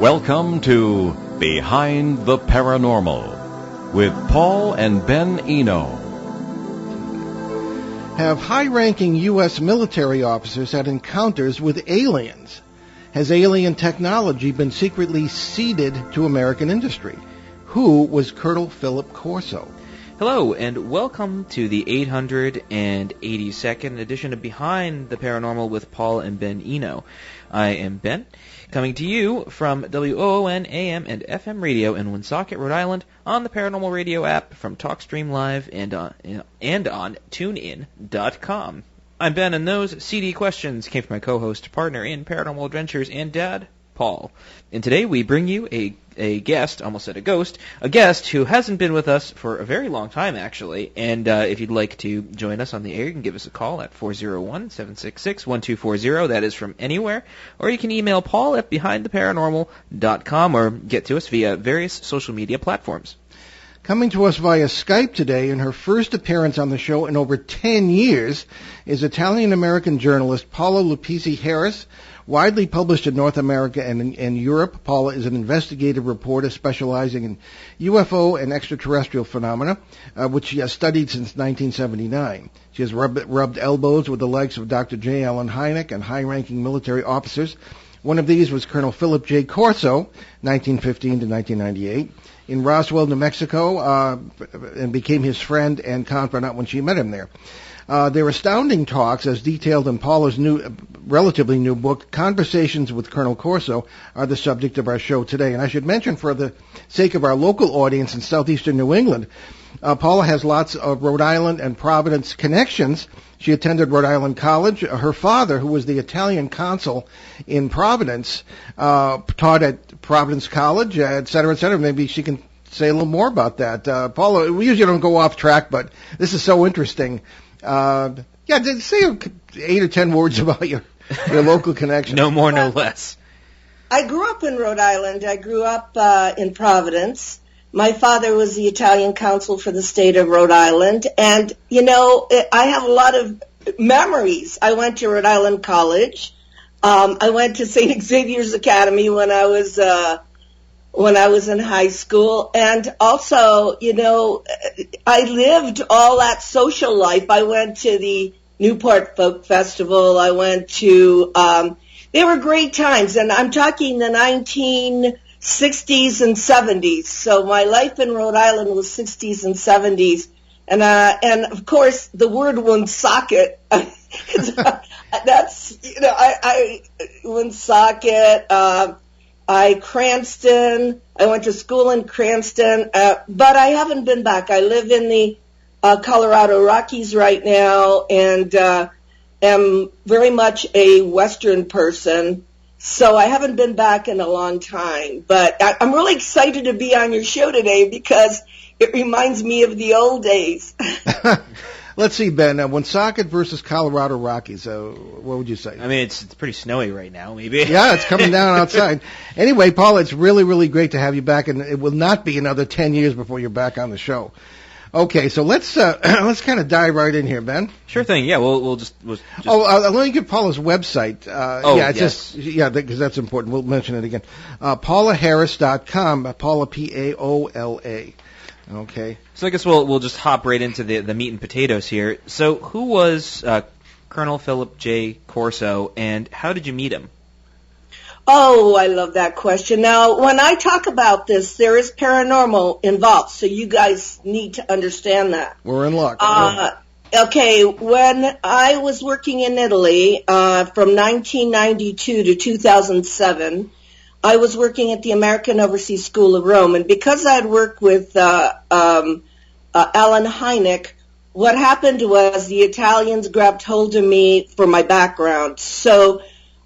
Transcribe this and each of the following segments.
Welcome to Behind the Paranormal with Paul and Ben Eno. Have high-ranking U.S. military officers had encounters with aliens? Has alien technology been secretly ceded to American industry? Who was Colonel Philip Corso? Hello, and welcome to the 882nd edition of Behind the Paranormal with Paul and Ben Eno. I am Ben, coming to you from WOON AM and FM radio in Woonsocket, Rhode Island, on the Paranormal Radio app from TalkStream Live and on TuneIn.com. I'm Ben, and those CD questions came from my co-host, partner in Paranormal Adventures, and Dad, Paul. And today we bring you a guest, almost said a ghost, a guest who hasn't been with us for a very long time, actually. And if you'd like to join us on the air, you can give us a call at 401-766-1240. That is from anywhere. Or you can email Paul at behindtheparanormal.com or get to us via various social media platforms. Coming to us via Skype today, in her first appearance on the show in over 10 years, is Italian-American journalist Paola Leopizzi Harris. Widely published in North America and Europe, Paula is an investigative reporter specializing in UFO and extraterrestrial phenomena, which she has studied since 1979. She has rubbed elbows with the likes of Dr. J. Allen Hynek and high-ranking military officers. One of these was Colonel Philip J. Corso, 1915 to 1998, in Roswell, New Mexico, and became his friend and confidant when she met him there. Their astounding talks, as detailed in Paula's relatively new book, Conversations with Colonel Corso, are the subject of our show today. And I should mention, for the sake of our local audience in southeastern New England, Paula has lots of Rhode Island and Providence connections. She attended Rhode Island College. Her father, who was the Italian consul in Providence, taught at Providence College, et cetera, et cetera. Maybe she can say a little more about that. Paula, we usually don't go off track, but this is so interesting. Say 8 or 10 words about your local connection. No more, no less. I grew up in Rhode Island. I grew up in Providence. My father was the Italian consul for the state of Rhode Island. And, I have a lot of memories. I went to Rhode Island College. I went to St. Xavier's Academy when I was in high school. And also, I lived all that social life. I went to the Newport Folk Festival. I went to, they were great times. And I'm talking the 1960s and 70s. So my life in Rhode Island was 60s and 70s. And of course, the word Woonsocket, that's, Woonsocket, Cranston. I went to school in Cranston, but I haven't been back. I live in the Colorado Rockies right now, and am very much a Western person. So I haven't been back in a long time. But I'm really excited to be on your show today because it reminds me of the old days. Let's see, Ben, Woonsocket versus Colorado Rockies. What would you say? I mean, it's pretty snowy right now, maybe. Yeah, it's coming down outside. Anyway, Paul, it's really, really great to have you back, and it will not be another 10 years before you're back on the show. Okay, so let's kind of dive right in here, Ben. Sure thing. Yeah, we'll just. Let me give Paula's website. Yes. Because that's important. We'll mention it again. PaulaHarris.com. Paula, Paola. Okay. So I guess we'll just hop right into the meat and potatoes here. So who was Colonel Philip J. Corso, and how did you meet him? Oh, I love that question. Now, when I talk about this, there is paranormal involved, so you guys need to understand that. We're in luck. Okay, when I was working in Italy from 1992 to 2007, I was working at the American Overseas School of Rome, and because I had worked with Allen Hynek, what happened was the Italians grabbed hold of me for my background. So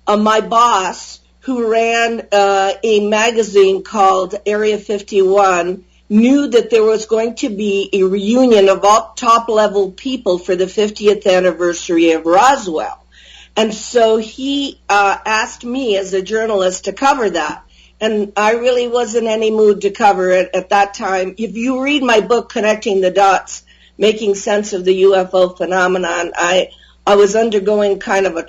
my boss, who ran a magazine called Area 51, knew that there was going to be a reunion of all top-level people for the 50th anniversary of Roswell. And so he asked me as a journalist to cover that. And I really wasn't in any mood to cover it at that time. If you read my book, Connecting the Dots, Making Sense of the UFO Phenomenon, I was undergoing kind of a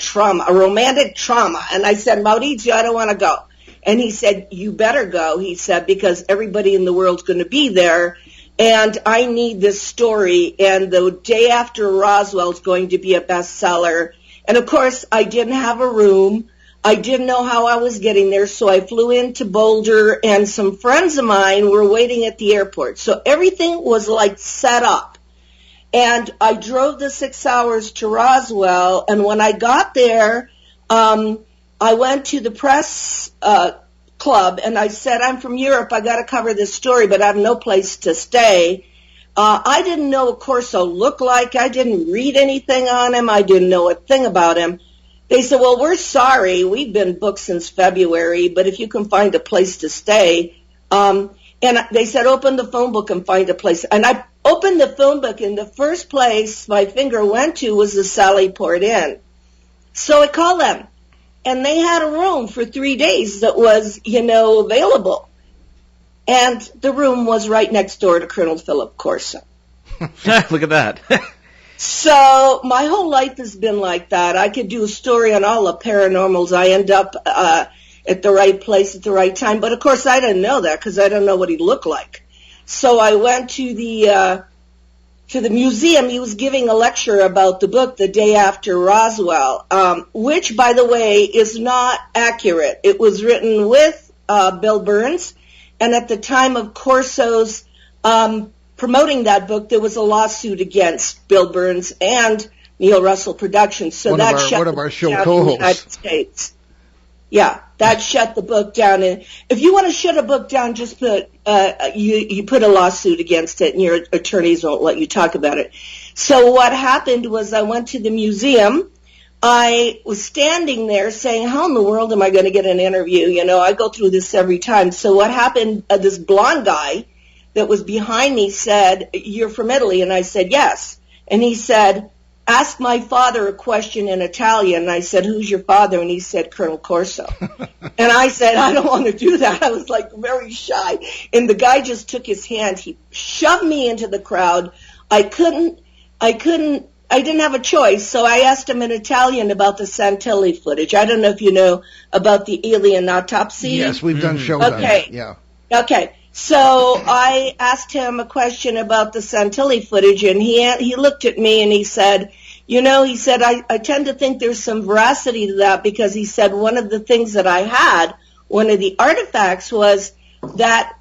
romantic trauma. And I said, Maurizio, I don't want to go. And he said, you better go, he said, because everybody in the world's going to be there, and I need this story, and the day after Roswell is going to be a bestseller. And, of course, I didn't have a room. I didn't know how I was getting there, so I flew into Boulder, and some friends of mine were waiting at the airport. So everything was, like, set up. And I drove the 6 hours to Roswell, and when I got there, I went to the press club, and I said, I'm from Europe. I got to cover this story, but I have no place to stay. I didn't know what Corso looked like. I didn't read anything on him. I didn't know a thing about him. They said, well, we're sorry. We've been booked since February, but if you can find a place to stay. And they said, open the phone book and find a place. And I opened the phone book, and the first place my finger went to was the Sallyport Inn. So I called them. And they had a room for 3 days that was, available. And the room was right next door to Colonel Philip Corso. Look at that. So my whole life has been like that. I could do a story on all the paranormals. I end up at the right place at the right time. But, of course, I didn't know that because I don't know what he looked like. So I went to the museum. He was giving a lecture about the book The Day After Roswell, which, by the way, is not accurate. It was written with Bill Burns, and at the time of Corso's promoting that book, there was a lawsuit against Bill Burns and Neil Russell Productions. So that shut one of our show down co-hosts. in the United States. Yeah, that shut the book down. And if you want to shut a book down, just put you put a lawsuit against it, and your attorneys won't let you talk about it. So what happened was I went to the museum. I was standing there saying, how in the world am I going to get an interview? I go through this every time. So what happened, this blonde guy that was behind me said, you're from Italy? And I said, yes. And he said, ask my father a question in Italian. And I said, who's your father? And he said, Colonel Corso. And I said, I don't want to do that. I was like very shy. And the guy just took his hand. He shoved me into the crowd. I didn't have a choice. So I asked him in Italian about the Santilli footage. I don't know if you know about the alien autopsy. Yes, we've done shows on that. Yeah. Okay. So I asked him a question about the Santilli footage, and he looked at me and he said, I tend to think there's some veracity to that, because he said one of the things that I had, one of the artifacts was that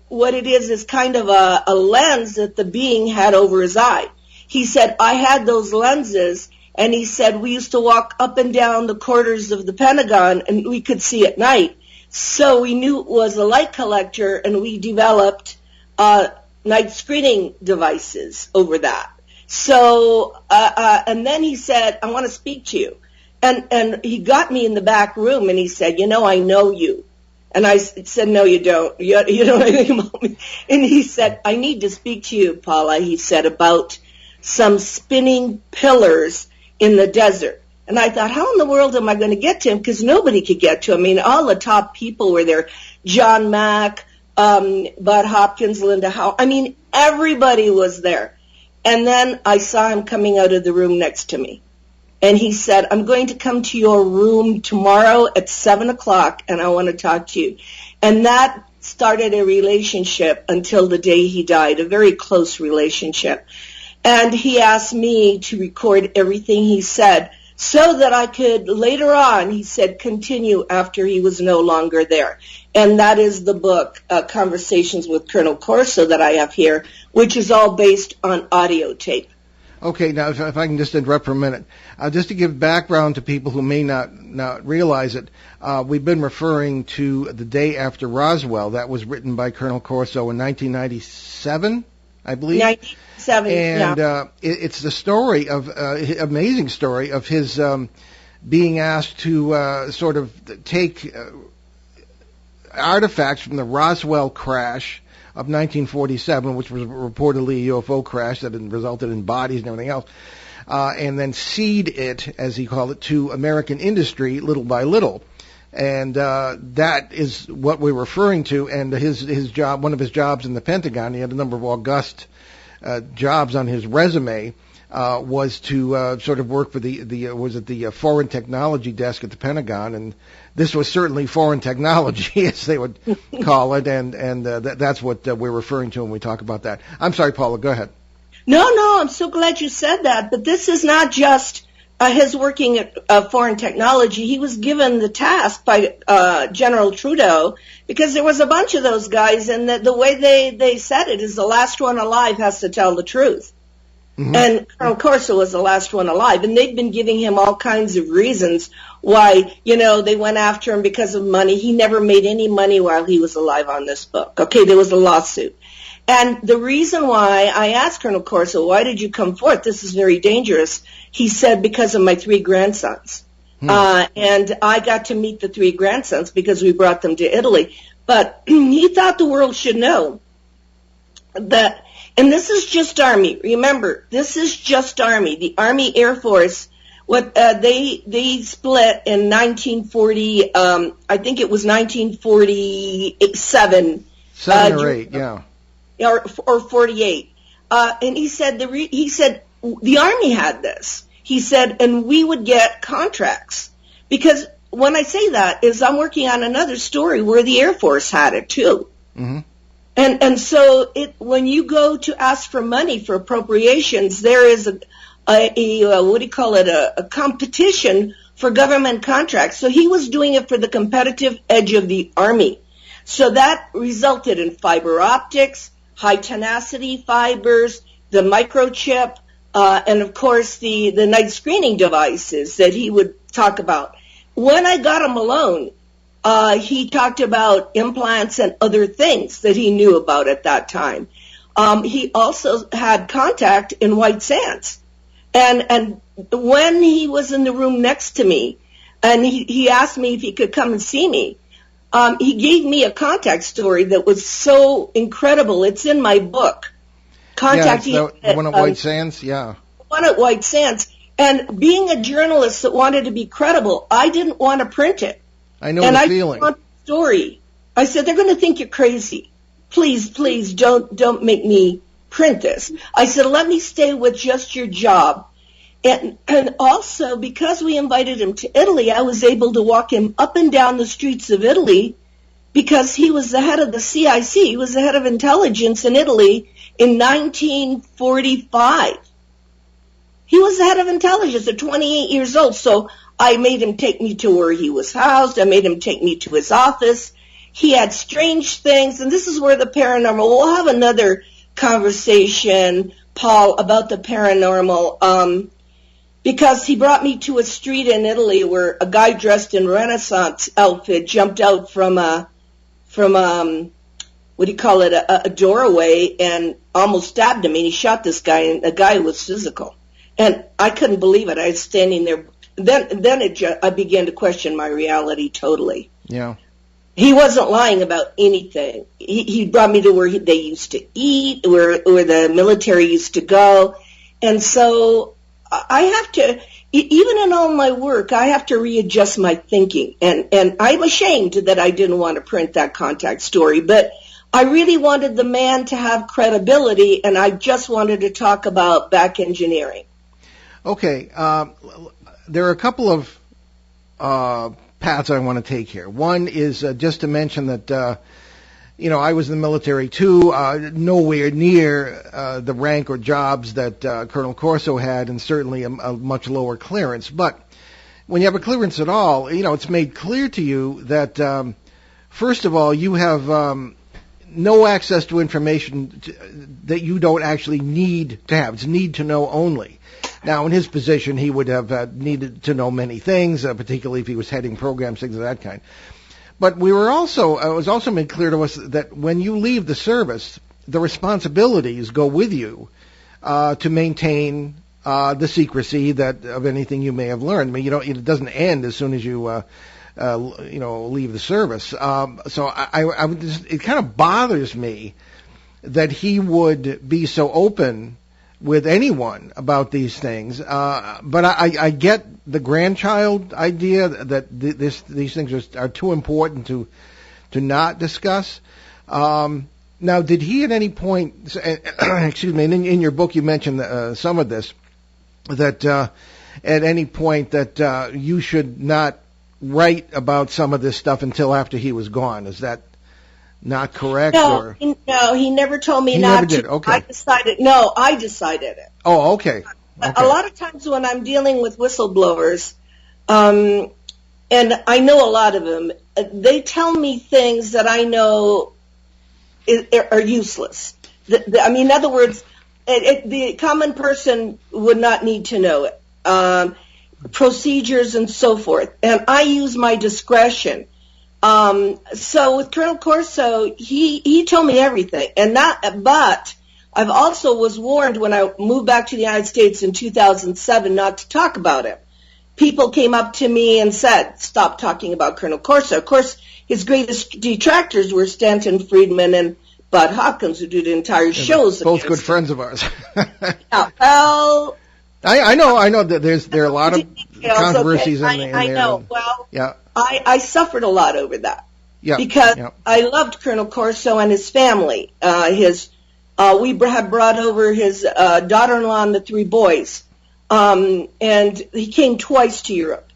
what it is kind of a lens that the being had over his eye. He said, I had those lenses, and he said we used to walk up and down the corridors of the Pentagon, and we could see at night. So we knew it was a light collector, and we developed night screening devices over that. So, and then he said, I want to speak to you. And he got me in the back room, and he said, I know you. And I said, no, you don't. You don't know anything about me. And he said, I need to speak to you, Paula, he said, about some spinning pillars in the desert. And I thought, how in the world am I going to get to him? Because nobody could get to him. I mean, all the top people were there. John Mack, Bud Hopkins, Linda Howe. I mean, everybody was there. And then I saw him coming out of the room next to me. And he said, I'm going to come to your room tomorrow at 7 o'clock, and I want to talk to you. And that started a relationship until the day he died, a very close relationship. And he asked me to record everything he said, so that I could later on, he said, continue after he was no longer there. And that is the book, Conversations with Colonel Corso, that I have here, which is all based on audio tape. Okay, now if I can just interrupt for a minute. Just to give background to people who may not realize it, we've been referring to The Day After Roswell. That was written by Colonel Corso in 1997, I believe. 1997, and it's the story of amazing story of his being asked to sort of take artifacts from the Roswell crash of 1947, which was reportedly a UFO crash that had resulted in bodies and everything else, and then seed it, as he called it, to American industry little by little. And that is what we're referring to. And his job, one of his jobs in the Pentagon, he had a number of august jobs on his resume. was to sort of work for the foreign technology desk at the Pentagon, and this was certainly foreign technology, as they would call it, and that's what we're referring to when we talk about that. I'm sorry, Paula, go ahead. No, I'm so glad you said that. But this is not just his working at foreign technology. He was given the task by General Trudeau, because there was a bunch of those guys, and the way they said it is the last one alive has to tell the truth. Mm-hmm. And Colonel Corso was the last one alive, and they've been giving him all kinds of reasons why, they went after him because of money. He never made any money while he was alive on this book. Okay, there was a lawsuit. And the reason why I asked Colonel Corso, why did you come forth? This is very dangerous. He said, because of my 3 grandsons. And I got to meet the 3 grandsons because we brought them to Italy. But he thought the world should know that, and this is just Army. Remember, this is just Army. The Army Air Force, they split in 1940, I think it was 1947. 7 or 8, yeah. Or 48. And he said the Army had this. He said, and we would get contracts. Because when I say that is I'm working on another story where the Air Force had it too. Mm-hmm. And so when you go to ask for money for appropriations, there is a competition for government contracts. So he was doing it for the competitive edge of the Army. So that resulted in fiber optics, high tenacity fibers, the microchip, and of course the night screening devices that he would talk about. When I got him alone, he talked about implants and other things that he knew about at that time. He also had contact in White Sands. And when he was in the room next to me, and he asked me if he could come and see me, he gave me a contact story that was so incredible. It's in my book. The one at White Sands, yeah. The one at White Sands. And being a journalist that wanted to be credible, I didn't want to print it. I know the feeling. Want the story. I said, they're going to think you're crazy. Please, don't make me print this. I said, let me stay with just your job. And also, because we invited him to Italy, I was able to walk him up and down the streets of Italy because he was the head of the CIC. He was the head of intelligence in Italy in 1945. He was the head of intelligence at 28 years old. So I made him take me to where he was housed. I made him take me to his office. He had strange things, and this is where the paranormal, we'll have another conversation, Paul, about the paranormal, because he brought me to a street in Italy where a guy dressed in Renaissance outfit jumped out from a doorway and almost stabbed him, and he shot this guy, and the guy was physical. And I couldn't believe it. I was standing there. Then I began to question my reality totally. Yeah. He wasn't lying about anything. He brought me to where they used to eat, where the military used to go. And so I have to, even in all my work, I have to readjust my thinking. And I'm ashamed that I didn't want to print that contact story, but I really wanted the man to have credibility, and I just wanted to talk about back engineering. Okay. There are a couple of paths I want to take here. One is just to mention that, I was in the military too, nowhere near the rank or jobs that Colonel Corso had, and certainly a much lower clearance. But when you have a clearance at all, it's made clear to you that, first of all, you have no access to information that you don't actually need to have. It's need to know only. Now, in his position, he would have needed to know many things, particularly if he was heading programs, things of that kind. But it was also made clear to us that when you leave the service, the responsibilities go with you to maintain the secrecy of anything you may have learned. I mean, it doesn't end as soon as you leave the service. So it kind of bothers me that he would be so open with anyone about these things, but I get the grandchild idea that these things are too important to not discuss. Now, did he at any point, excuse me, in your book you mentioned some of this, that at any point that you should not write about some of this stuff until after he was gone. Is that not correct? No, he never told me he not never to. Did. Okay. I decided it. Oh, okay. A lot of times when I'm dealing with whistleblowers, and I know a lot of them, they tell me things that I know are useless. In other words, the common person would not need to know it. Procedures and so forth. And I use my discretion. So with Colonel Corso, he told me everything. But I've also was warned when I moved back to the United States in 2007 not to talk about him. People came up to me and said, stop talking about Colonel Corso. Of course, his greatest detractors were Stanton Friedman and Bud Hopkins, who did entire shows. Both good friends of ours. Yeah, well, I know that there are a lot of controversies in there. I know. Well, yeah. I suffered a lot over that. Yeah. Because I loved Colonel Corso and his family. We had brought over his daughter-in-law and the 3 boys. And he came twice to Europe.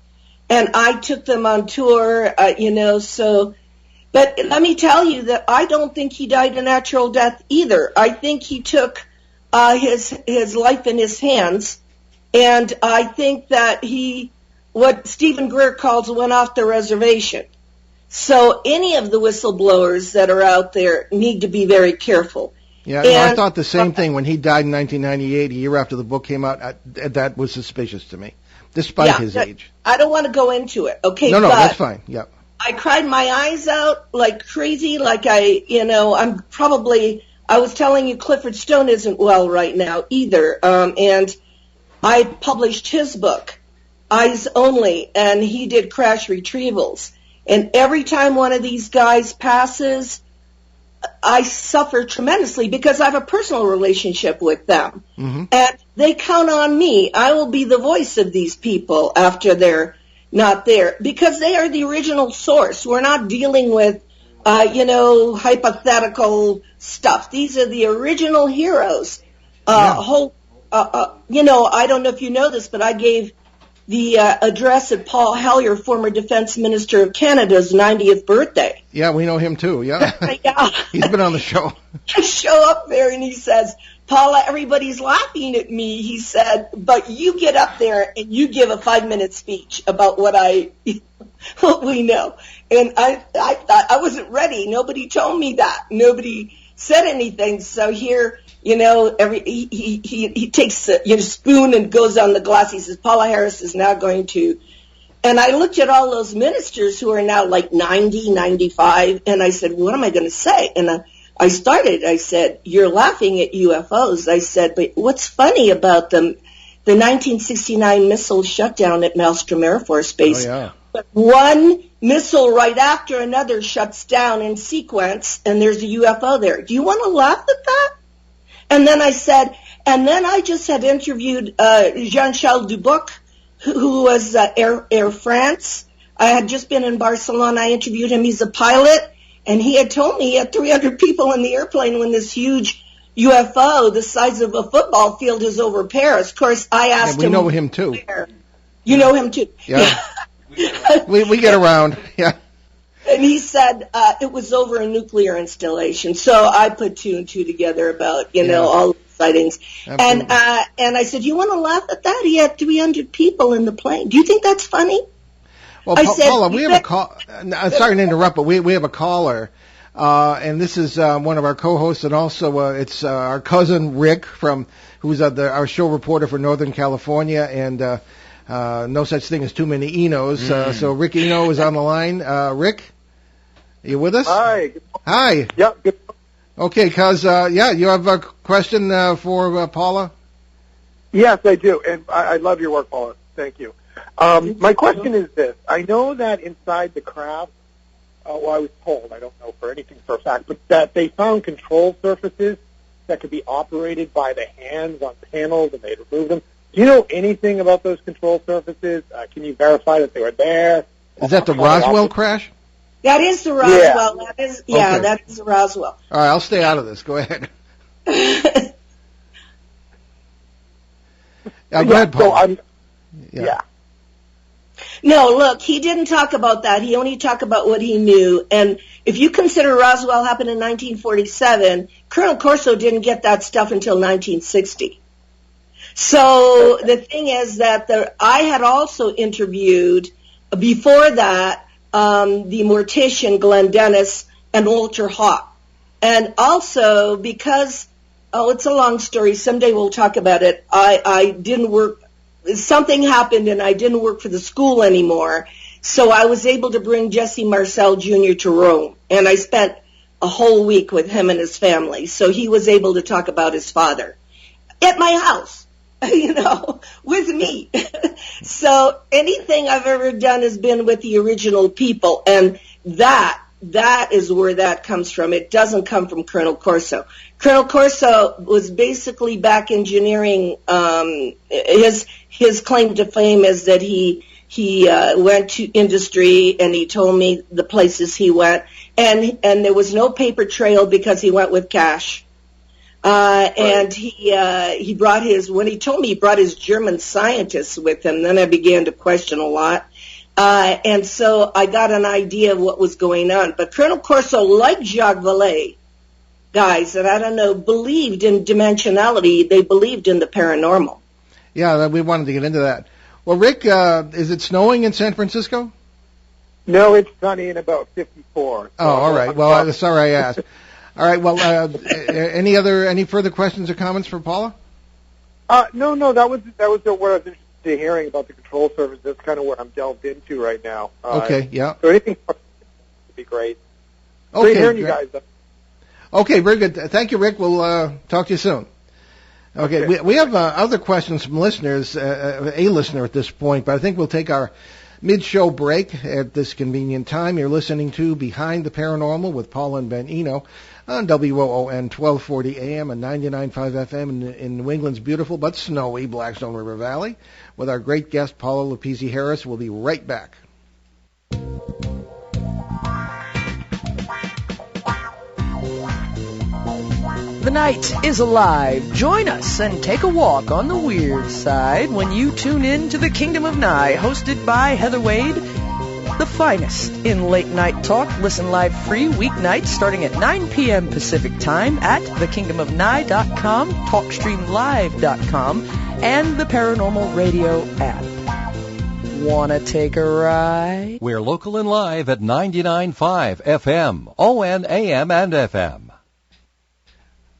And I took them on tour, so. But let me tell you that I don't think he died a natural death either. I think he took his life in his hands. And I think that what Stephen Greer calls went off the reservation. So any of the whistleblowers that are out there need to be very careful. Yeah, I thought the same thing when he died in 1998, a year after the book came out. That was suspicious to me, despite his age. I don't want to go into it. Okay, no, that's fine. Yeah. I cried my eyes out like crazy, like I was telling you Clifford Stone isn't well right now either. And I published his book, Eyes Only, and he did crash retrievals. And every time one of these guys passes, I suffer tremendously because I have a personal relationship with them. Mm-hmm. And they count on me. I will be the voice of these people after they're not there because they are the original source. We're not dealing with, hypothetical stuff. These are the original heroes. I don't know if you know this, but I gave the address at Paul Hellyer, former Defense Minister of Canada's 90th birthday. Yeah, we know him too, yeah. Yeah. He's been on the show. I show up there and he says, Paula, everybody's laughing at me, he said, but you get up there and you give a 5-minute speech about what we know. And I thought I wasn't ready. Nobody told me that. Nobody said anything. So here, he takes a spoon and goes on the glass. He says, Paula Harris is now going to. And I looked at all those ministers who are now like 90, 95, and I said, what am I going to say? And I said, you're laughing at UFOs. I said, but what's funny about them? The 1969 missile shutdown at Maelstrom Air Force Base. Oh, yeah. But one missile right after another shuts down in sequence, and there's a UFO there. Do you want to laugh at that? And then I said, and then I just had interviewed Jean-Charles Dubuc, who was Air France. I had just been in Barcelona. I interviewed him. He's a pilot, and he had told me he had 300 people in the airplane when this huge UFO the size of a football field is over Paris. Of course, I asked him. We know him, too. Where. You know him, too. Yeah. we get around, yeah. And he said it was over a nuclear installation. So I put 2 and 2 together about, all the sightings. Absolutely. And I said, you want to laugh at that? He had 300 people in the plane. Do you think that's funny? Well, Paula, we have a call. Sorry to interrupt, but we have a caller. And this is one of our co-hosts, and also it's our cousin Rick, who's our show reporter for Northern California, and no such thing as too many Enos. So Rick Eno is on the line. Rick, are you with us? Hi. Hi. Yep. Good. Okay, cuz you have a question for Paula? Yes, I do, and I love your work, Paula. Thank you. My question is this: I know that inside the craft, I was told, I don't know for anything for a fact, but that they found control surfaces that could be operated by the hands on panels, and they'd remove them. Do you know anything about those control surfaces? Can you verify that they were there? Is that the Roswell crash? That is the Roswell. Yeah. That is the Roswell. All right, I'll stay out of this. Go ahead. Go ahead, Paul. So yeah. No, look, he didn't talk about that. He only talked about what he knew. And if you consider Roswell happened in 1947, Colonel Corso didn't get that stuff until 1960. So the thing is that I had also interviewed, before that, the mortician Glenn Dennis and Walter Hawk. And also because, it's a long story. Someday we'll talk about it. I didn't work. Something happened and I didn't work for the school anymore. So I was able to bring Jesse Marcel Jr. to Rome. And I spent a whole week with him and his family. So he was able to talk about his father at my house, with me. So anything I've ever done has been with the original people. And that is where that comes from. It doesn't come from Colonel Corso. Colonel Corso was basically back engineering. His claim to fame is that he went to industry and he told me the places he went, and there was no paper trail because he went with cash. And he brought when he told me he brought his German scientists with him, then I began to question a lot. And so I got an idea of what was going on. But Colonel Corso, like Jacques Valet, guys that I don't know, believed in dimensionality. They believed in the paranormal. Yeah, we wanted to get into that. Well, Rick, is it snowing in San Francisco? No, it's sunny and about 54. So all right. Well, sorry I asked. All right. Well, any further questions or comments for Paula? No. That was what I was interested in hearing about the control service. That's kind of what I'm delved into right now. Okay. Yeah. So anything would be great. Okay. Great hearing you guys. Okay. Very good. Thank you, Rick. We'll talk to you soon. Okay. We have other questions from listeners. A listener at this point, but I think we'll take our mid-show break at this convenient time. You're listening to Behind the Paranormal with Paul and Ben Eno on WOON 1240 AM and 99.5 FM in New England's beautiful but snowy Blackstone River Valley with our great guest, Paola Leopizzi Harris. We'll be right back. The night is alive. Join us and take a walk on the weird side when you tune in to The Kingdom of Nye, hosted by Heather Wade, the finest in late-night talk. Listen live free weeknights starting at 9 p.m. Pacific Time at thekingdomofnye.com, talkstreamlive.com, and the Paranormal Radio app. Wanna take a ride? We're local and live at 99.5 FM, ON, AM, and FM.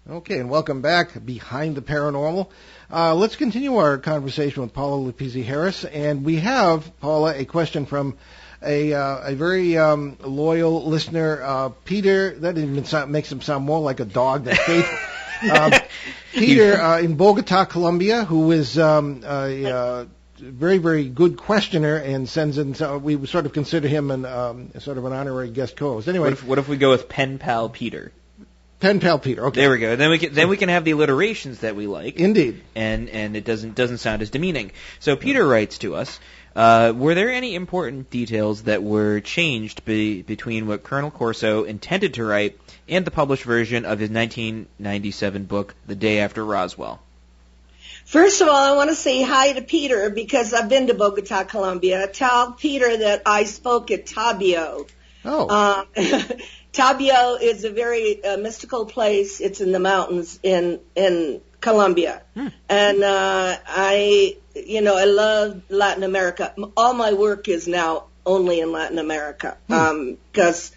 Okay, and welcome back, Behind the Paranormal. Let's continue our conversation with Paola Leopizzi Harris, and we have, Paula, a question from a very loyal listener, Peter. That even makes him sound more like a dog than faithful. Peter in Bogota, Colombia, who is a very, very good questioner and sends in. So we sort of consider him sort of an honorary guest co-host. Anyway, what if we go with Pen Pal Peter? Pen Pal Peter. Okay. There we go. Then we can have the alliterations that we like. Indeed. And it doesn't sound as demeaning. So Peter writes to us. Were there any important details that were changed between what Colonel Corso intended to write and the published version of his 1997 book, The Day After Roswell? First of all, I want to say hi to Peter because I've been to Bogota, Colombia. Tell Peter that I spoke at Tabio. Oh. Tabio is a very mystical place. It's in the mountains in Colombia. And I love Latin America. All my work is now only in Latin America. Because,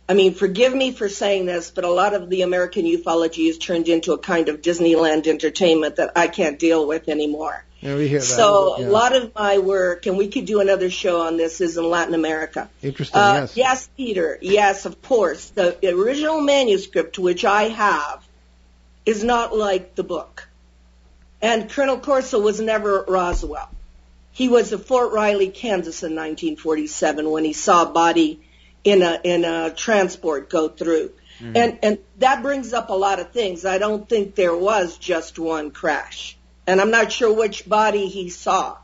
forgive me for saying this, but a lot of the American ufology has turned into a kind of Disneyland entertainment that I can't deal with anymore. Yeah, we hear that. So a lot of my work, and we could do another show on this, is in Latin America. Interesting, yes. Yes, Peter. Yes, of course. The original manuscript, which I have, is not like the book. And Colonel Corso was never at Roswell. He was at Fort Riley, Kansas in 1947 when he saw a body in a transport go through. Mm-hmm. And that brings up a lot of things. I don't think there was just one crash. And I'm not sure which body he saw.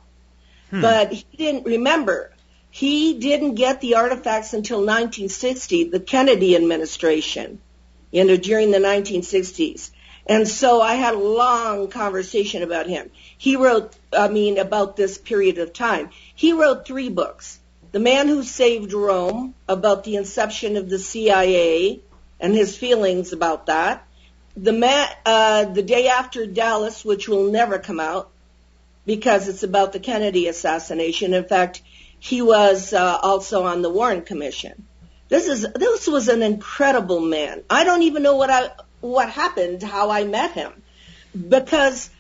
But he didn't remember. He didn't get the artifacts until 1960, the Kennedy administration, during the 1960s. And so I had a long conversation about him. He wrote, about this period of time. He wrote 3 books. The Man Who Saved Rome, about the inception of the CIA and his feelings about that. The Day After Dallas, which will never come out because it's about the Kennedy assassination. In fact, he was also on the Warren Commission. This was an incredible man. I don't even know what happened, how I met him, because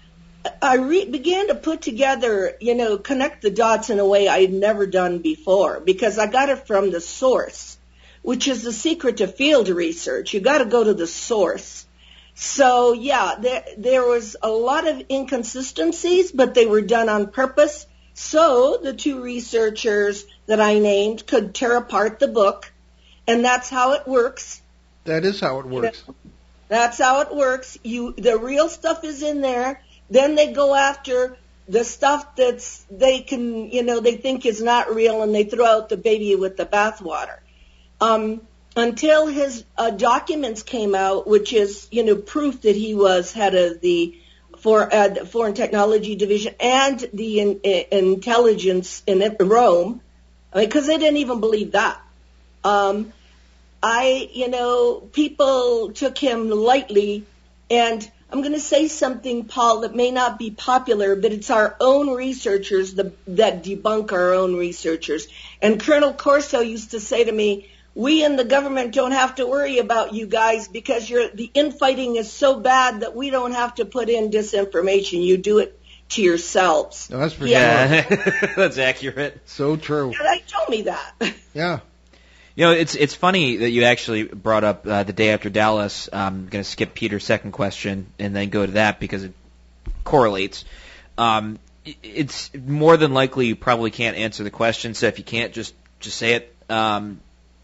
I began to put together, connect the dots in a way I had never done before, because I got it from the source, which is the secret to field research. You got to go to the source. So, yeah, there was a lot of inconsistencies, but they were done on purpose. So the 2 researchers that I named could tear apart the book, and that's how it works. That is how it works. That's how it works. The real stuff is in there. Then they go after the stuff they think is not real, and they throw out the baby with the bathwater. Until his documents came out, which is, proof that he was head of the Foreign Technology Division and the intelligence in Rome, because they didn't even believe that. People took him lightly, and I'm going to say something, Paul, that may not be popular, but it's our own researchers that debunk our own researchers. And Colonel Corso used to say to me, we in the government don't have to worry about you guys because the infighting is so bad that we don't have to put in disinformation. You do it to yourselves. No, that's for sure. That's accurate. So true. Yeah, they told me that. Yeah. It's funny that you actually brought up the Day After Dallas. I'm going to skip Peter's second question and then go to that because it correlates. It's more than likely you probably can't answer the question, so if you can't, just say it.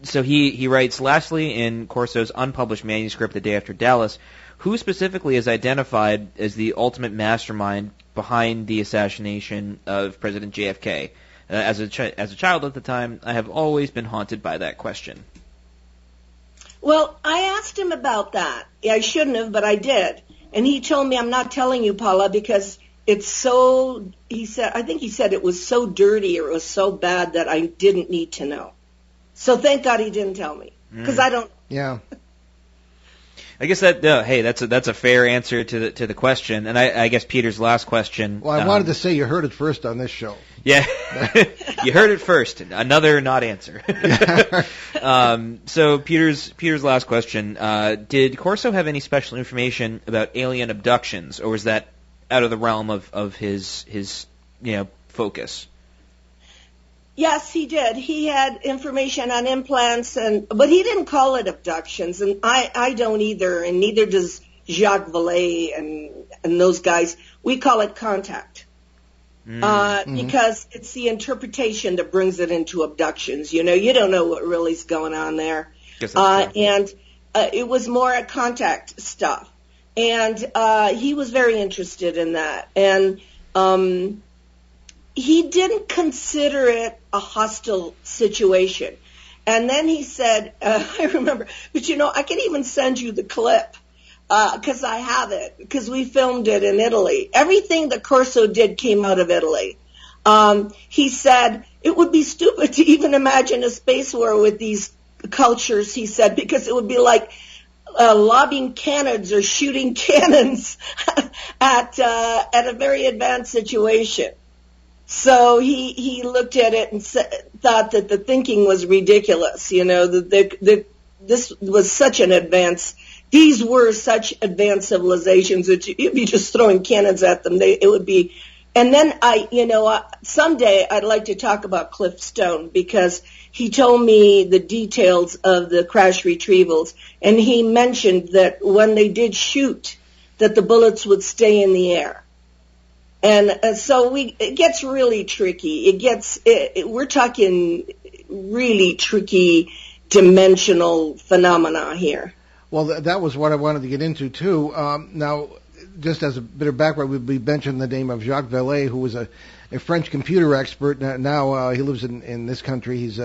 So he writes, lastly, in Corso's unpublished manuscript, The Day After Dallas, who specifically is identified as the ultimate mastermind behind the assassination of President JFK? As a child at the time, I have always been haunted by that question. Well, I asked him about that. I shouldn't have, but I did. And he told me, I'm not telling you, Paula, because it's so, I think he said it was so dirty or it was so bad that I didn't need to know. So thank God he didn't tell me, because I don't. Yeah. I guess that's a fair answer to the question, and I guess Peter's last question. Well, I wanted to say you heard it first on this show. Yeah, you heard it first. Another not answer. So Peter's last question: did Corso have any special information about alien abductions, or was that out of the realm of his focus? Yes, he did. He had information on implants, but he didn't call it abductions, and I don't either, and neither does Jacques Valet and those guys. We call it contact because it's the interpretation that brings it into abductions. You don't know what really is going on there, and it was more a contact stuff, and he was very interested in that, and he didn't consider it a hostile situation. And then he said, I remember, but I can even send you the clip because I have it, because we filmed it in Italy. Everything that Corso did came out of Italy. He said, it would be stupid to even imagine a space war with these cultures, he said, because it would be like lobbing cannons or shooting cannons at a very advanced situation. So he looked at it and thought that the thinking was ridiculous. This was such an advance. These were such advanced civilizations that you'd be just throwing cannons at them. It would be. And then someday I'd like to talk about Cliff Stone, because he told me the details of the crash retrievals, and he mentioned that when they did shoot, that the bullets would stay in the air. And so it gets really tricky. We're talking really tricky dimensional phenomena here. Well, that was what I wanted to get into too. Now, just as a bit of background, we mentioned the name of Jacques Valet, who was a French computer expert. Now he lives in this country. He's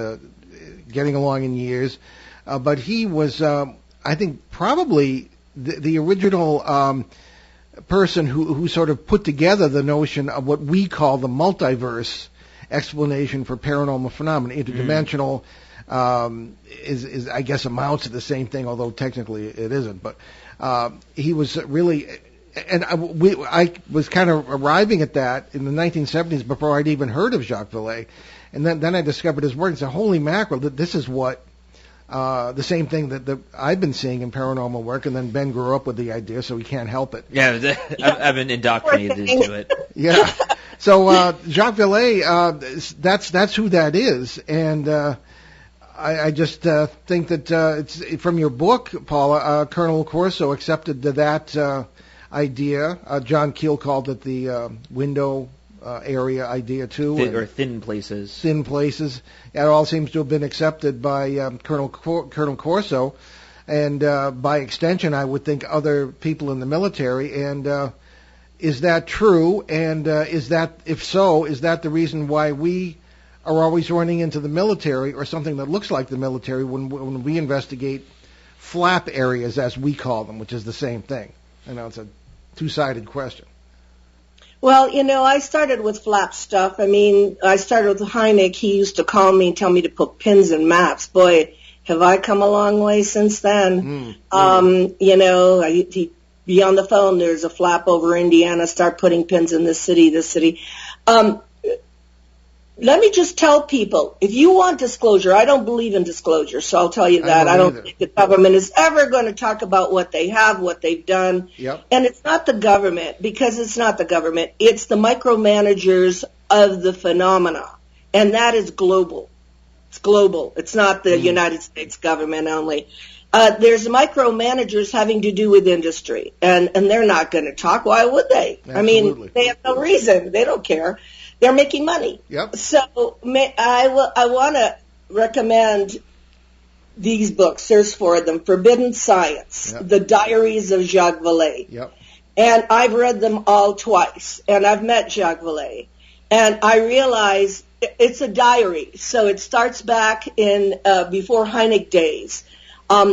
getting along in years, but he was, I think, probably the original person who sort of put together the notion of what we call the multiverse explanation for paranormal phenomena. Interdimensional is I guess amounts to the same thing, although technically it isn't. But he was really, and I was kind of arriving at that in the 1970s before I'd even heard of Jacques Valet, and then I discovered his work and said, "Holy mackerel! This is what." The same thing that I've been seeing in paranormal work, and then Ben grew up with the idea, so he can't help it. Yeah, I've been indoctrinated into it. Yeah. So Jacques Valet, that's who that is, and I just think that it's from your book, Paula. Colonel Corso accepted that idea. John Keel called it the window area idea too, Or thin places. Thin places. It all seems to have been accepted by Colonel Corso, and by extension, I would think other people in the military. And is that true? And if so, is that the reason why we are always running into the military or something that looks like the military when we investigate flap areas, as we call them, which is the same thing? I know it's a two-sided question. Well, I started with flap stuff. I started with Hynek. He used to call me and tell me to put pins in maps. Boy, have I come a long way since then. He'd be on the phone. There's a flap over Indiana. Start putting pins in this city. Let me just tell people, if you want disclosure, I don't believe in disclosure, so I'll tell you that. I don't think the government is ever going to talk about what they have, what they've done. Yep. And it's not the government, because it's not the government. It's the micromanagers of the phenomena, and that is global. It's global. It's not the United States government only. There's micromanagers having to do with industry, and they're not going to talk. Why would they? Absolutely. They have no reason. They don't care. They're making money. Yep. So I want to recommend these books. There's 4 of them. Forbidden Science, Yep. The Diaries of Jacques Valet. Yep. And I've read them all twice, and I've met Jacques Valet. And I realize it's a diary, so it starts back in before Hynek days,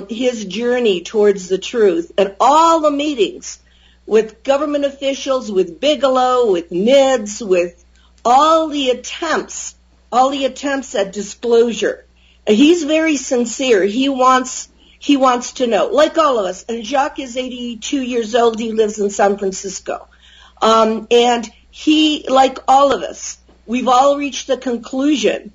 his journey towards the truth, and all the meetings with government officials, with Bigelow, with NIDS, with all the attempts at disclosure. He's very sincere. He wants to know, like all of us. And Jacques is 82 years old. He lives in San Francisco. And he, like all of us, we've all reached the conclusion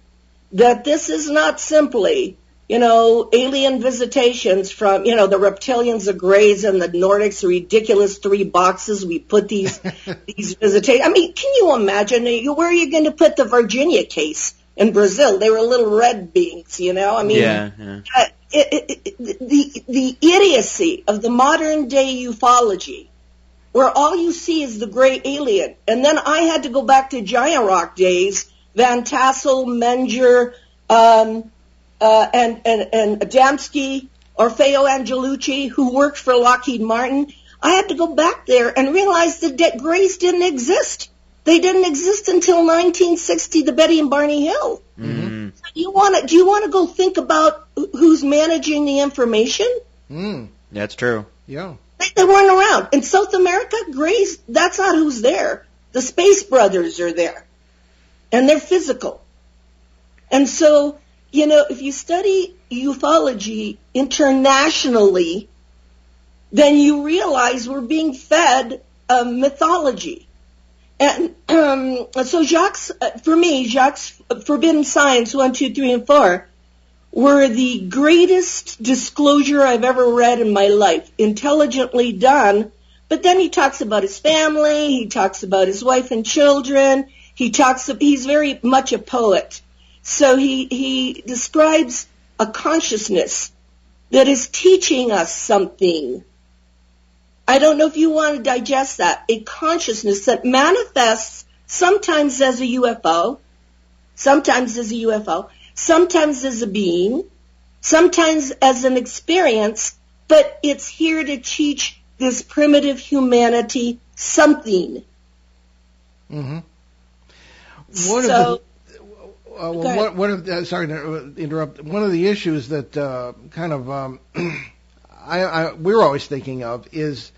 that this is not simply, alien visitations from, the reptilians, the Greys, and the Nordics, ridiculous 3 boxes. We put these visitations. Can you imagine? Where are you going to put the Virginia case in Brazil? They were little red beings, Yeah. The idiocy of the modern day ufology, where all you see is the gray alien. And then I had to go back to Giant Rock days, Van Tassel, Menger, and Adamski, Orfeo Angelucci, who worked for Lockheed Martin. I had to go back there and realize that Greys didn't exist. They didn't exist until 1960, the Betty and Barney Hill. Mm-hmm. So do you want to go think about who's managing the information? That's true. Yeah. They weren't around. In South America, Greys, that's not who's there. The Space Brothers are there. And they're physical. And so, if you study ufology internationally, then you realize we're being fed a mythology. And so Jacques' Forbidden Science 1, 2, 3, and 4 were the greatest disclosure I've ever read in my life. Intelligently done, but then he talks about his family, he talks about his wife and children, he's very much a poet. So he describes a consciousness that is teaching us something. I don't know if you want to digest that. A consciousness that manifests sometimes as a UFO, sometimes as a being, sometimes as an experience, but it's here to teach this primitive humanity something. Mm-hmm. Sorry to interrupt. One of the issues that we're always thinking of is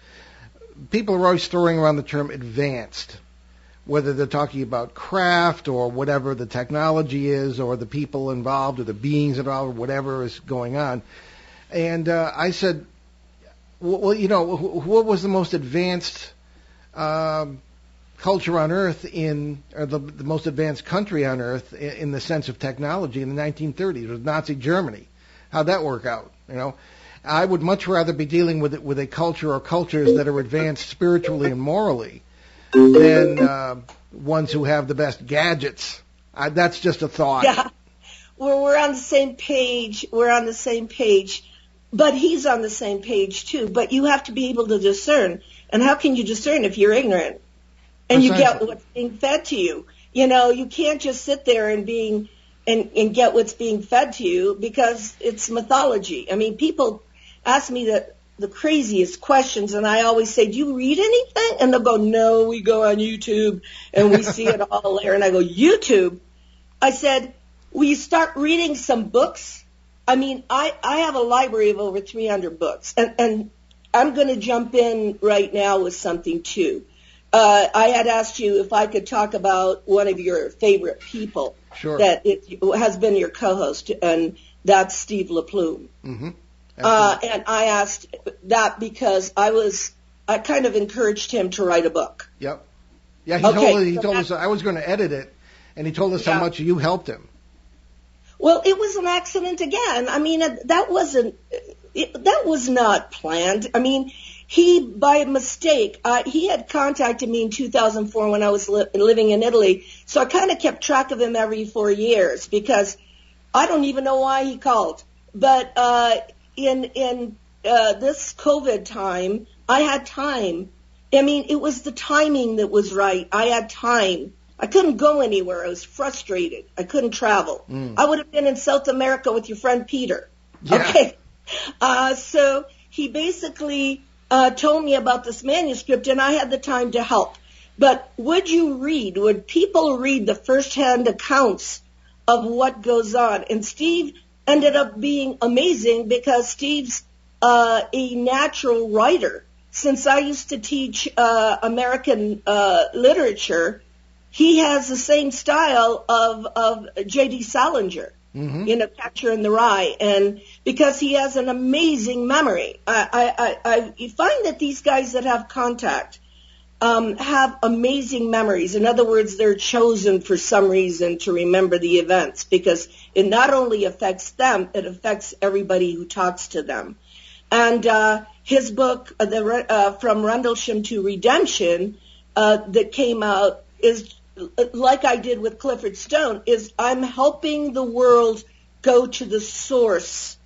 people are always throwing around the term advanced, whether they're talking about craft or whatever the technology is or the people involved or the beings involved or whatever is going on. And I said, well, you know, what was the most advanced culture on Earth or the most advanced country on Earth in the sense of technology in the 1930s? It was Nazi Germany. How'd that work out? You know, I would much rather be dealing with a culture or cultures that are advanced spiritually and morally than ones who have the best gadgets. That's just a thought. Yeah, we're on the same page. We're on the same page. But he's on the same page, too. But you have to be able to discern. And how can you discern if you're ignorant? And you get what's being fed to you. You know, you can't just sit there and get what's being fed to you because it's mythology. I mean, people ask me the craziest questions, and I always say, do you read anything? And they'll go, no, we go on YouTube, and we see it all there. And I go, YouTube? I said, will you start reading some books? I mean, I have a library of over 300 books, and I'm going to jump in right now with something, too. I had asked you if I could talk about one of your favorite people. Sure. That has been your co-host, and that's Steve LaPlume. Mm-hmm. And I asked that because I kind of encouraged him to write a book. Yep. Yeah, he told us I was going to edit it, and he told us how much you helped him. Well, it was an accident again. I mean, that was not planned. I mean, he, by mistake, he had contacted me in 2004 when I was living in Italy, so I kind of kept track of him every 4 years because I don't even know why he called. But in this COVID time, I had time. I mean, it was the timing that was right. I had time. I couldn't go anywhere. I was frustrated. I couldn't travel. I would have been in South America with your friend Peter. Yeah. Okay. So he basically told me about this manuscript, and I had the time to help. But would people read the first-hand accounts of what goes on? And Steve ended up being amazing because Steve's a natural writer. Since I used to teach American literature, he has the same style of J.D. Salinger, Catcher in the Rye, and because he has an amazing memory. You find that these guys that have contact have amazing memories. In other words, they're chosen for some reason to remember the events because it not only affects them, it affects everybody who talks to them. And his book, From Rendlesham to Redemption, that came out is, like I did with Clifford Stone, is I'm helping the world go to the source.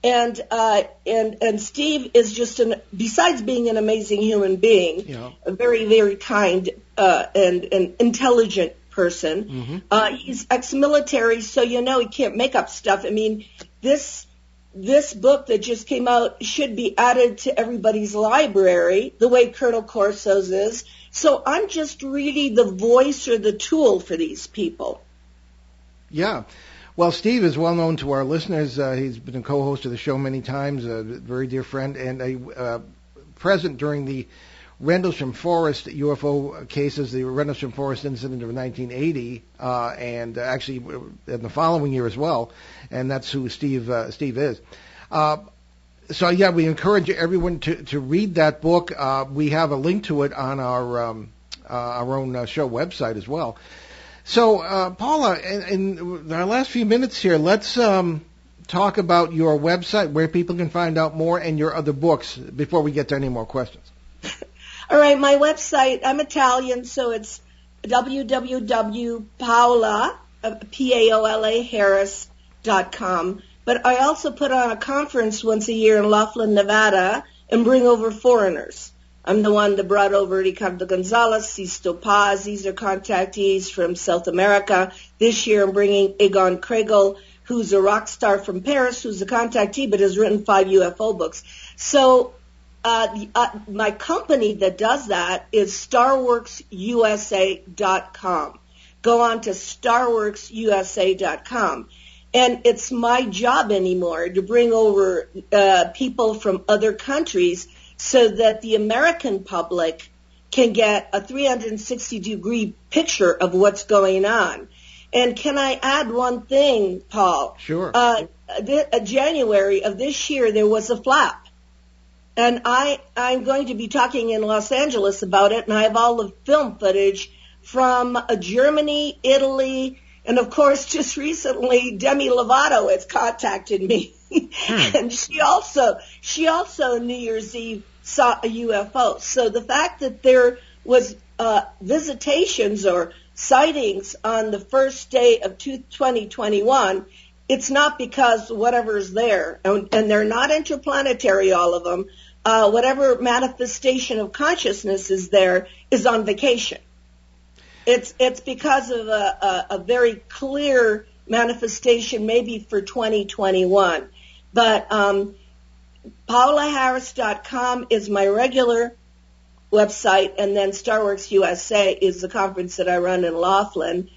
And Steve is just besides being an amazing human being, a very, very kind and intelligent person. He's ex-military, so he can't make up stuff. I mean, this book that just came out should be added to everybody's library, the way Colonel Corso's is. So I'm just really the voice or the tool for these people. Yeah. Well, Steve is well known to our listeners. He's been a co-host of the show many times, a very dear friend, and present during the Rendlesham Forest UFO cases, the Rendlesham Forest incident of 1980, and actually in the following year as well. And that's who Steve is. So yeah, we encourage everyone to read that book. We have a link to it on our own show website as well. So Paula, in our last few minutes here, let's talk about your website, where people can find out more, and your other books before we get to any more questions. All right, my website, I'm Italian, so it's www.paola, Paola Harris.com. But I also put on a conference once a year in Laughlin, Nevada, and bring over foreigners. I'm the one that brought over Ricardo Gonzalez, Sisto Paz. These are contactees from South America. This year I'm bringing Egon Kregel, who's a rock star from Paris, who's a contactee, but has written 5 UFO books. So my company that does that is StarWorksUSA.com. Go on to StarWorksUSA.com. And it's my job anymore to bring over people from other countries so that the American public can get a 360-degree picture of what's going on. And can I add one thing, Paul? Sure. January of this year, there was a flap. And I'm going to be talking in Los Angeles about it, and I have all the film footage from Germany, Italy, and of course, just recently, Demi Lovato has contacted me. And she also New Year's Eve saw a UFO. So the fact that there was visitations or sightings on the first day of 2021, it's not because whatever's there, and they're not interplanetary, all of them. Whatever manifestation of consciousness is there is on vacation. It's because of a very clear manifestation, maybe for 2021. But PaolaHarris.com is my regular website, and then Starworks USA is the conference that I run in Laughlin.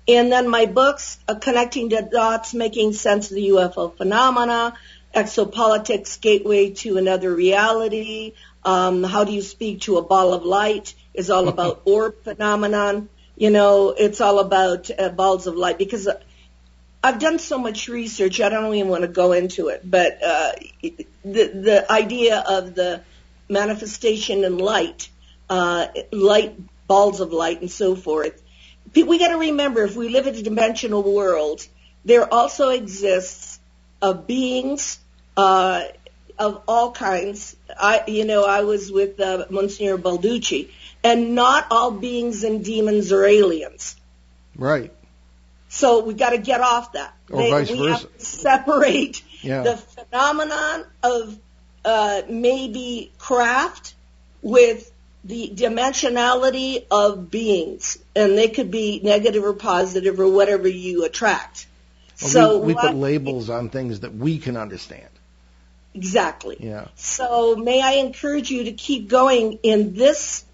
And then my books, Connecting the Dots, Making Sense of the UFO Phenomena, Exopolitics, Gateway to Another Reality, How Do You Speak to a Ball of Light, is all about orb phenomenon. You know, it's all about balls of light, because I've done so much research, I don't even want to go into it, but the idea of the manifestation in light, balls of light and so forth, we got to remember, if we live in a dimensional world, there also exists beings of all kinds. I was with Monsignor Balducci, and not all beings and demons are aliens. Right. So we got to get off that. Or vice we versa. have to separate Yeah. the phenomenon of maybe craft with the dimensionality of beings, and they could be negative or positive or whatever you attract. Well, So we put labels on things that we can understand. Exactly. Yeah. So may I encourage you to keep going in this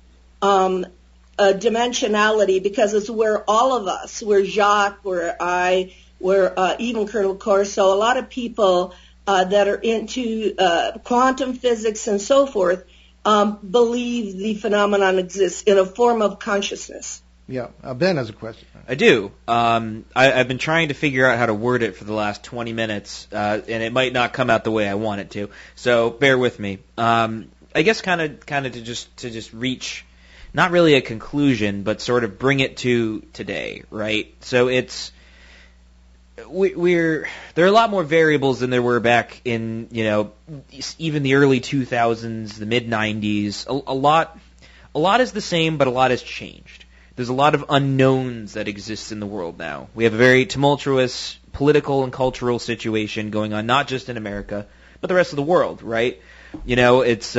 dimensionality, because it's where all of us, where Jacques, where I, where even Colonel Corso, a lot of people that are into quantum physics and so forth, believe the phenomenon exists in a form of consciousness. Yeah. Ben has a question. I do. I've been trying to figure out how to word it for the last 20 minutes, and it might not come out the way I want it to. So bear with me. I guess kind of to just reach, not really a conclusion, but sort of bring it to today, right? So there are a lot more variables than there were back in, even the early 2000s, the mid 90s. A lot is the same, but a lot has changed. There's a lot of unknowns that exist in the world now. We have a very tumultuous political and cultural situation going on, not just in America, but the rest of the world, right? It's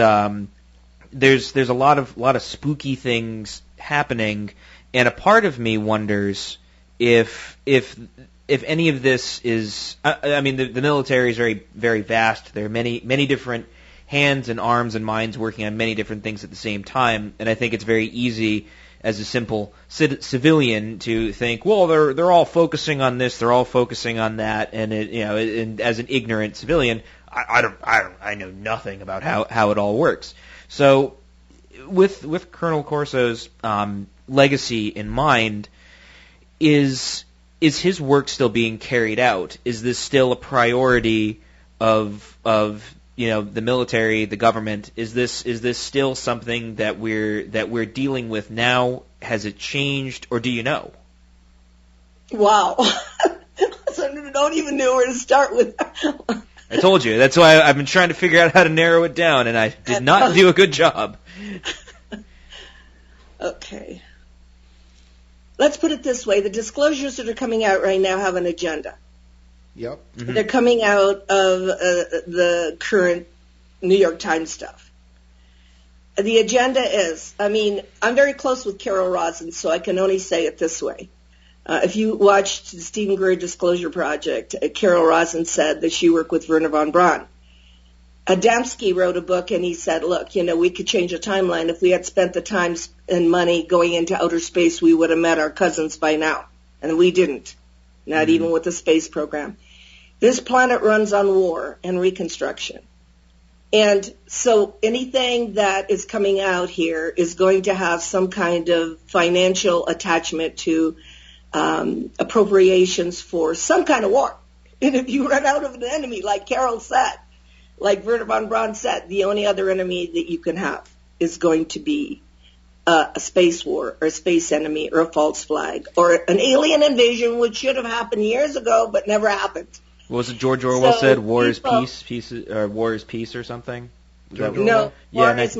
there's a lot of spooky things happening, and a part of me wonders if any of this is, the military is very, very vast. There are many different hands and arms and minds working on many different things at the same time, and I think it's very easy as a simple civilian to think, well, they're all focusing on this, they're all focusing on that, and and as an ignorant civilian, I know nothing about how it all works. So, with Colonel Corso's legacy in mind, is his work still being carried out? Is this still a priority of the military, the government? Is this still something that we're dealing with now? Has it changed, or do you know? Wow. So I don't even know where to start with. I told you. That's why I've been trying to figure out how to narrow it down, and I did not do a good job. Okay. Let's put it this way. The disclosures that are coming out right now have an agenda. Yep. Mm-hmm. They're coming out of the current New York Times stuff. The agenda is, I'm very close with Carol Rosin, so I can only say it this way. If you watched the Stephen Greer Disclosure Project, Carol Rosin said that she worked with Werner von Braun. Adamski wrote a book, and he said, look, we could change the timeline. If we had spent the time and money going into outer space, we would have met our cousins by now. And we didn't, not even with the space program. This planet runs on war and reconstruction. And so anything that is coming out here is going to have some kind of financial attachment to appropriations for some kind of war. And if you run out of an enemy, like Carol said, like Werner von Braun said, the only other enemy that you can have is going to be a space war or a space enemy or a false flag or an alien invasion, which should have happened years ago but never happened. What was it George Orwell said? War is peace, war is peace or something? No, war is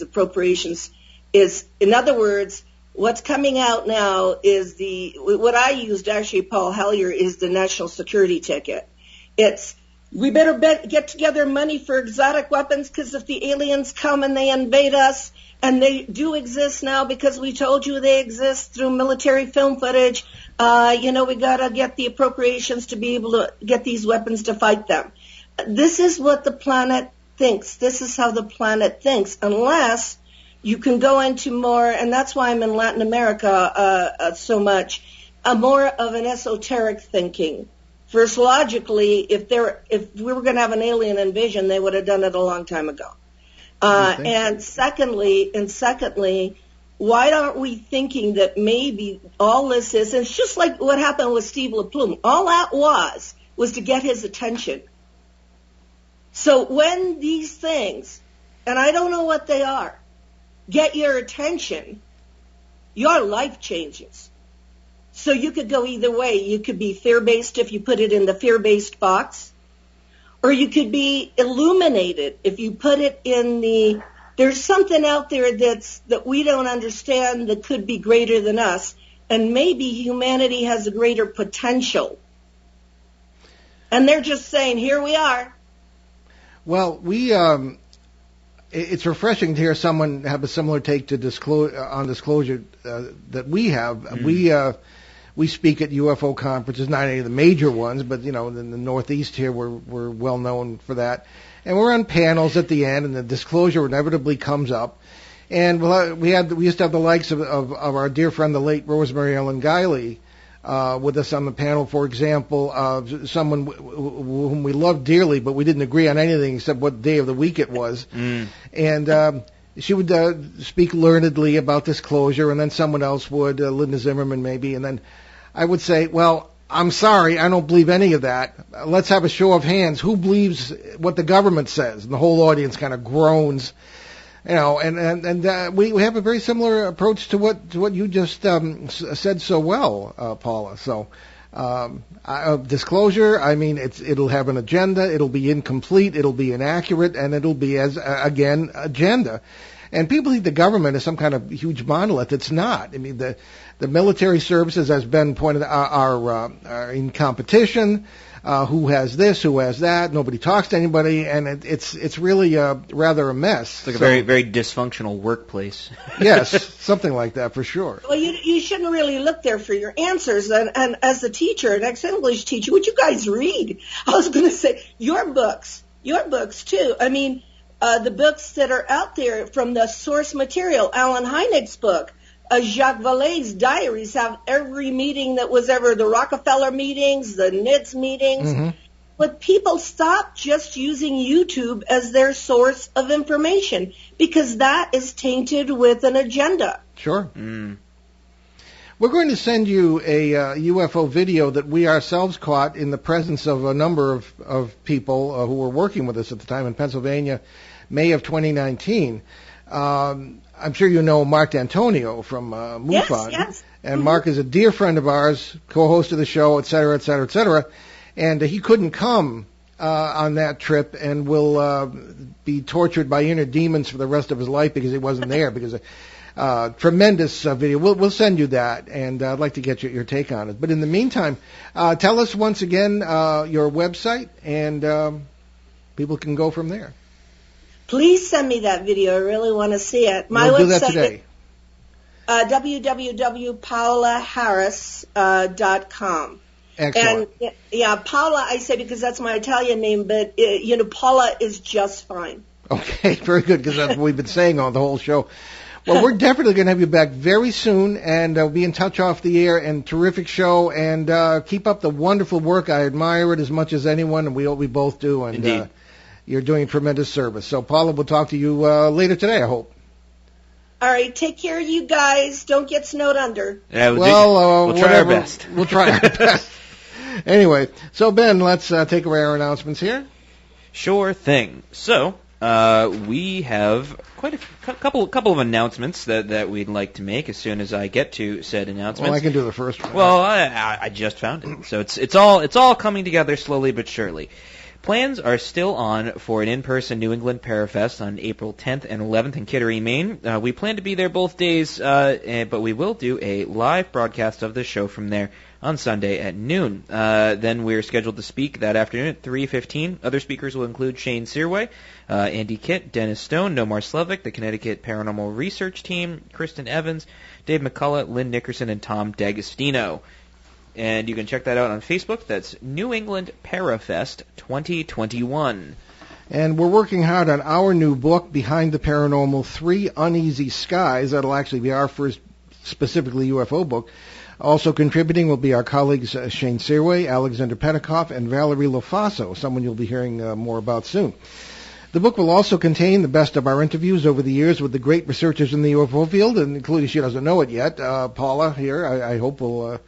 appropriations. In other words, what's coming out now is what I used, actually, Paul Hellyer, is the national security ticket. It's, we better get together money for exotic weapons, because if the aliens come and they invade us, and they do exist now because we told you they exist through military film footage, we got to get the appropriations to be able to get these weapons to fight them. This is what the planet thinks. This is how the planet thinks, unless you can go into more, and that's why I'm in Latin America so much, more of an esoteric thinking. First, logically, if we were going to have an alien invasion, they would have done it a long time ago. And secondly, why aren't we thinking that maybe all this is, and it's just like what happened with Steve LaPlume. All that was to get his attention. So when these things, and I don't know what they are, get your attention, your life changes. So you could go either way. You could be fear-based if you put it in the fear-based box, or you could be illuminated if you put it in there's something out there that we don't understand that could be greater than us, and maybe humanity has a greater potential. And they're just saying, here we are. Well, it's refreshing to hear someone have a similar take to disclosure that we have. Mm. We speak at UFO conferences, not any of the major ones, but in the Northeast here, we're well known for that. And we're on panels at the end, and the disclosure inevitably comes up. And we used to have the likes of our dear friend, the late Rosemary Ellen Guiley, with us on the panel. For example, someone whom we loved dearly, but we didn't agree on anything except what day of the week it was. Mm. And she would speak learnedly about disclosure, and then someone else would, Linda Zimmerman maybe, and then I would say, well, I'm sorry, I don't believe any of that. Let's have a show of hands. Who believes what the government says? And the whole audience kind of groans. And we have a very similar approach to what you just said so well, Paula. So disclosure, I mean, it'll have an agenda. It'll be incomplete. It'll be inaccurate, and it'll be agenda. And people think the government is some kind of huge monolith. It's not. I mean, the military services, as Ben pointed out, are in competition. Who has this? Who has that? Nobody talks to anybody, and it's really rather a mess. It's like a very, very dysfunctional workplace. Yes, something like that for sure. Well, you shouldn't really look there for your answers. And as a teacher, an ex-English teacher, would you guys read? I was going to say your books too. I mean, the books that are out there from the source material, Alan Hynek's book, Jacques Valet's diaries have every meeting that was ever, the Rockefeller meetings, the NIDS meetings. Mm-hmm. But people stop just using YouTube as their source of information, because that is tainted with an agenda. Sure. Mm. We're going to send you a UFO video that we ourselves caught in the presence of a number of people who were working with us at the time in Pennsylvania, May of 2019. I'm sure you know Mark D'Antonio from MUFON. Yes. And mm-hmm. Mark is a dear friend of ours, co-host of the show, et cetera, et cetera, et cetera. And he couldn't come on that trip and will be tortured by inner demons for the rest of his life because he wasn't there. Because tremendous video. We'll send you that, and I'd like to get your take on it. But in the meantime, tell us once again your website, and people can go from there. Please send me that video. I really want to see it. My website do that today. www.paolaharris.com. Excellent. And yeah, Paola, I say because that's my Italian name, but Paula is just fine. Okay, very good, because that's what we've been saying on the whole show. Well, we're definitely going to have you back very soon, and we'll be in touch off the air. And terrific show, and keep up the wonderful work. I admire it as much as anyone, and we both do. And Indeed. You're doing tremendous service. So, Paula, we'll talk to you later today, I hope. All right, take care of you guys. Don't get snowed under. Yeah, We'll try our best. We'll try our best. Anyway, so Ben, let's take away our announcements here. Sure thing. So, we have quite a couple of announcements that we'd like to make as soon as I get to said announcements. Well, I can do the first one. Well, I just found it, so it's all coming together slowly but surely. Plans are still on for an in-person New England Parafest on April 10th and 11th in Kittery, Maine. We plan to be there both days, but we will do a live broadcast of the show from there on Sunday at noon. Then we're scheduled to speak that afternoon at 3:15. Other speakers will include Shane Searway, Andy Kitt, Dennis Stone, Nomar Slevic, the Connecticut Paranormal Research Team, Kristen Evans, Dave McCullough, Lynn Nickerson, and Tom D'Agostino. And you can check that out on Facebook. That's New England Parafest 2021. And we're working hard on our new book, Behind the Paranormal, 3 Uneasy Skies. That'll actually be our first specifically UFO book. Also contributing will be our colleagues Shane Searway, Alexander Petikoff, and Valerie Lofaso, someone you'll be hearing more about soon. The book will also contain the best of our interviews over the years with the great researchers in the UFO field, and including, she doesn't know it yet, Paula here. I hope will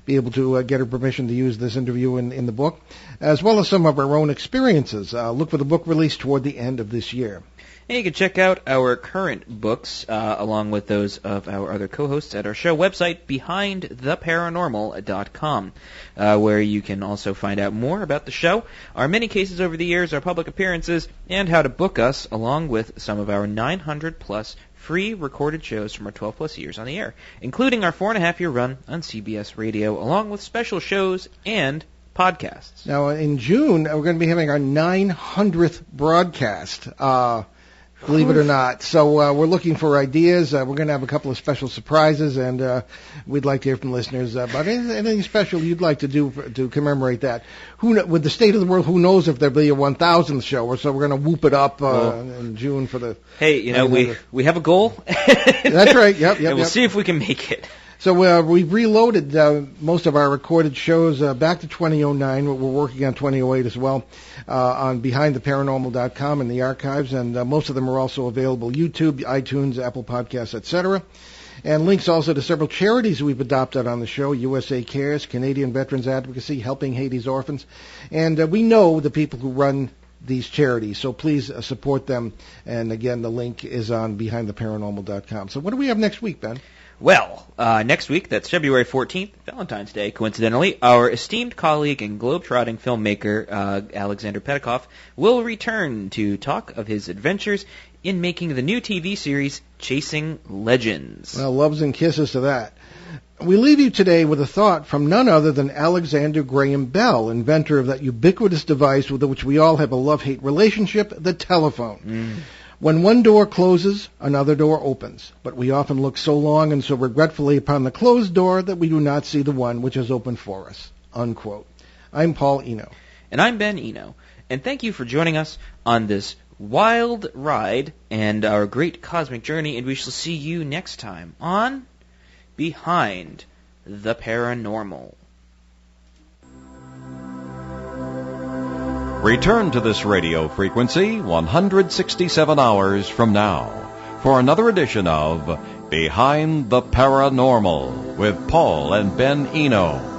be able to get her permission to use this interview in the book, as well as some of our own experiences. Look for the book release toward the end of this year. And you can check out our current books, along with those of our other co-hosts at our show website, BehindTheParanormal.com, where you can also find out more about the show, our many cases over the years, our public appearances, and how to book us, along with some of our 900-plus free recorded shows from our 12-plus years on the air, including our 4.5-year run on CBS Radio, along with special shows and podcasts. Now, in June, we're going to be having our 900th broadcast. Believe it or not. So we're looking for ideas. We're going to have a couple of special surprises, and we'd like to hear from listeners about anything special you'd like to do to commemorate that. With the state of the world, who knows if there'll be a 1,000th show, or so we're going to whoop it up in June for the... Hey, we have a goal. That's right, yep. And we'll see if we can make it. So we've reloaded most of our recorded shows back to 2009. We're working on 2008 as well on BehindTheParanormal.com in the archives, and most of them are also available YouTube, iTunes, Apple Podcasts, etc. And links also to several charities we've adopted on the show: USA Cares, Canadian Veterans Advocacy, Helping Haiti's Orphans. And we know the people who run these charities, so please support them. And again, the link is on BehindTheParanormal.com. So what do we have next week, Ben? Well, next week, that's February 14th, Valentine's Day, coincidentally, our esteemed colleague and globe-trotting filmmaker, Alexander Petikoff, will return to talk of his adventures in making the new TV series, Chasing Legends. Well, loves and kisses to that. We leave you today with a thought from none other than Alexander Graham Bell, inventor of that ubiquitous device with which we all have a love-hate relationship, the telephone. When one door closes, another door opens. But we often look so long and so regretfully upon the closed door that we do not see the one which has opened for us. Unquote. I'm Paul Eno. And I'm Ben Eno. And thank you for joining us on this wild ride and our great cosmic journey. And we shall see you next time on Behind the Paranormal. Return to this radio frequency 167 hours from now for another edition of Behind the Paranormal with Paul and Ben Eno.